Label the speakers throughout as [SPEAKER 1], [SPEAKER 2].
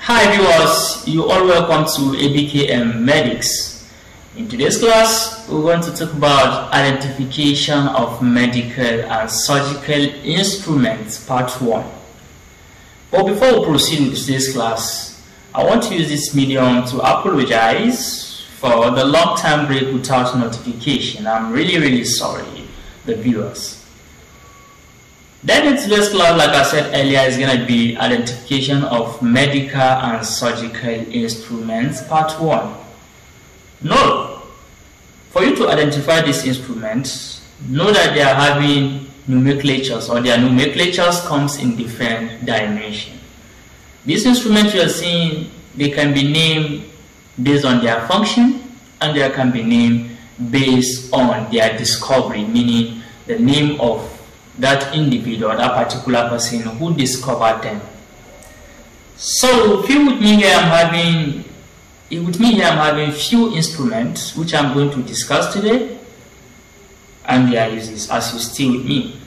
[SPEAKER 1] Hi viewers, you all welcome to ABKM Medics. In today's class, we're going to talk about identification of medical and surgical instruments, part 1. But before we proceed with today's class, I want to use this medium to apologize for the long-term break without notification. I'm really sorry, the viewers. Then in today's class, like I said earlier, is going to be identification of medical and surgical instruments, part 1. Note, for you to identify these instruments, know that they are having nomenclatures, or their nomenclatures comes in different dimensions. These instruments you are seeing, they can be named based on their function, and they can be named based on their discovery, meaning the name of that individual, that particular person who discovered them. So with me here I'm having few instruments which I'm going to discuss today and their uses, as you stay with me.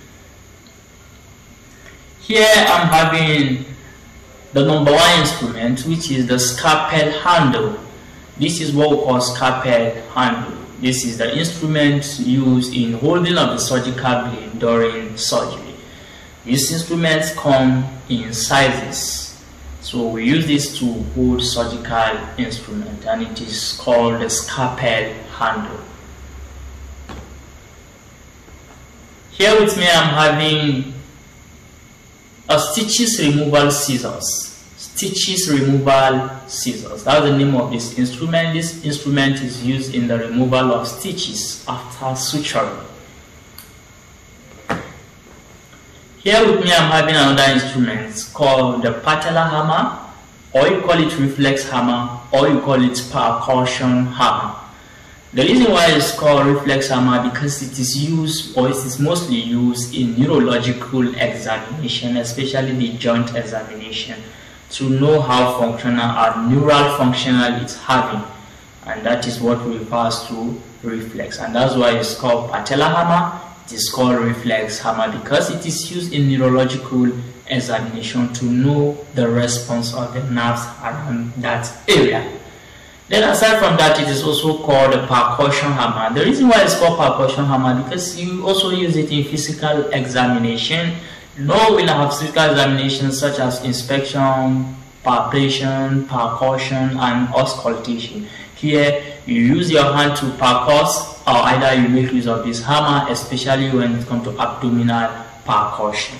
[SPEAKER 1] Here I'm having the number 1 instrument, which is the scalpel handle. This is what we call scalpel handle. This is the instrument used in holding of the surgical blade during surgery. These instruments come in sizes, so we use this to hold surgical instrument, and it is called the scalpel handle. Here with me I'm having a stitches removal scissors. Stitches removal scissors. That's the name of this instrument. This instrument is used in the removal of stitches after suturing. Here with me I'm having another instrument called the patella hammer, or you call it reflex hammer, or you call it percussion hammer. The reason why it's called reflex hammer because it is used, or it is mostly used in neurological examination, especially the joint examination, to know how functional or neural functional it's having, and that is what refers to reflex, and that's why it's called patella hammer. It is called reflex hammer because it is used in neurological examination to know the response of the nerves around that area. Then aside from that, it is also called a percussion hammer. The reason why it's called percussion hammer because you also use it in physical examination. No, we'll have physical examinations such as inspection, palpation, percussion, and auscultation. Here, you use your hand to percuss, or either you make use of this hammer, especially when it comes to abdominal percussion.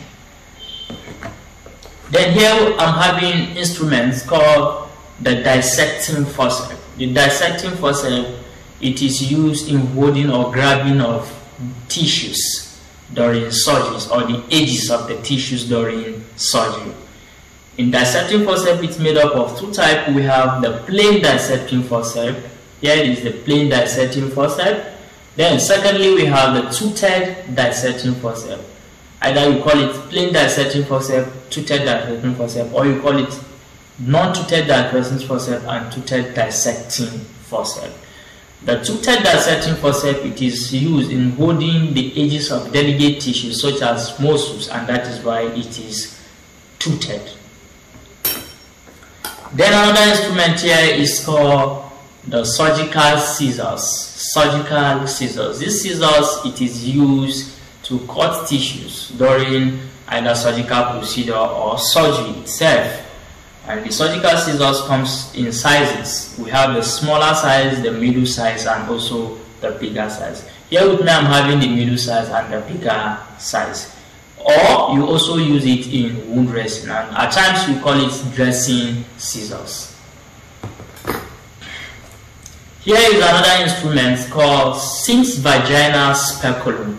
[SPEAKER 1] Then here I'm having instruments called the dissecting forceps. The dissecting forceps, it is used in holding or grabbing of tissues during surgeries, or the edges of the tissues during surgery. In dissecting forceps, it's made up of 2 types. We have the plain dissecting forceps. Here is the plain dissecting forceps. Then secondly, we have the two-thread dissecting forceps. Either you call it plain dissecting forceps, two-thread dissecting forceps, or you call it non-two-thread dissecting forceps and two-thread dissecting forceps. The two-thread dissecting forceps, it is used in holding the edges of delicate tissues such as muscles, and that is why it is two-thread. Then another instrument here is called the surgical scissors. Surgical scissors. These scissors, it is used to cut tissues during either surgical procedure or surgery itself. And the surgical scissors comes in sizes. We have the smaller size, the middle size, and also the bigger size. Here with me I'm having the middle size and the bigger size. Or you also use it in wound dressing, and at times we call it dressing scissors. Here is another instrument called Vagina Speculum.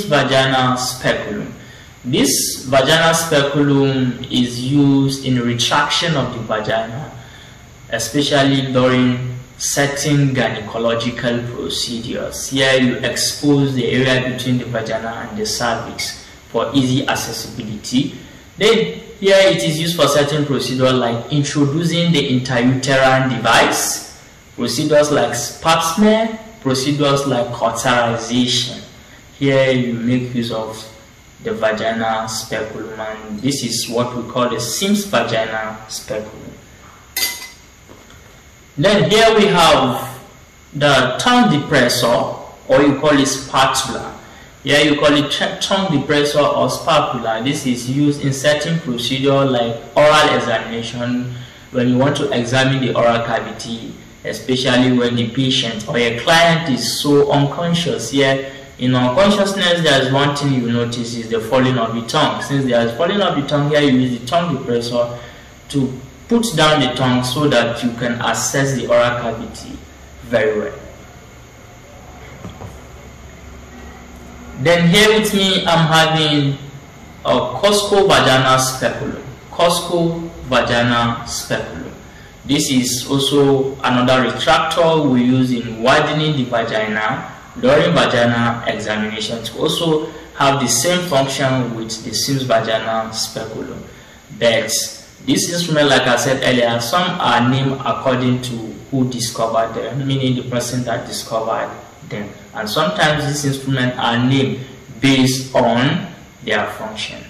[SPEAKER 1] Vagina Speculum. This Vagina Speculum is used in retraction of the vagina, especially during certain gynecological procedures. Here you expose the area between the vagina and the cervix for easy accessibility. Then here it is used for certain procedures like introducing the intrauterine device, procedures like pap smear, procedures like cauterization. Here you make use of the Vagina Speculum, and this is what we call the Vagina Speculum. Then here we have the tongue depressor, or you call it spatula. Here you call it tongue depressor or spatula. This is used in certain procedure like oral examination, when you want to examine the oral cavity, especially when the patient or a client is so unconscious. Here in unconsciousness, there is one thing you notice is the falling of the tongue. Since there is falling of the tongue, here you use the tongue depressor to put down the tongue so that you can access the oral cavity very well. Then here with me, I'm having a Vagina Speculum. Vagina Speculum. This is also another retractor we use in widening the vagina during vaginal examination to also have the same function with the Vagina Speculum. But this instrument, like I said earlier, some are named according to who discovered them, meaning the person that discovered them. And sometimes these instruments are named based on their function.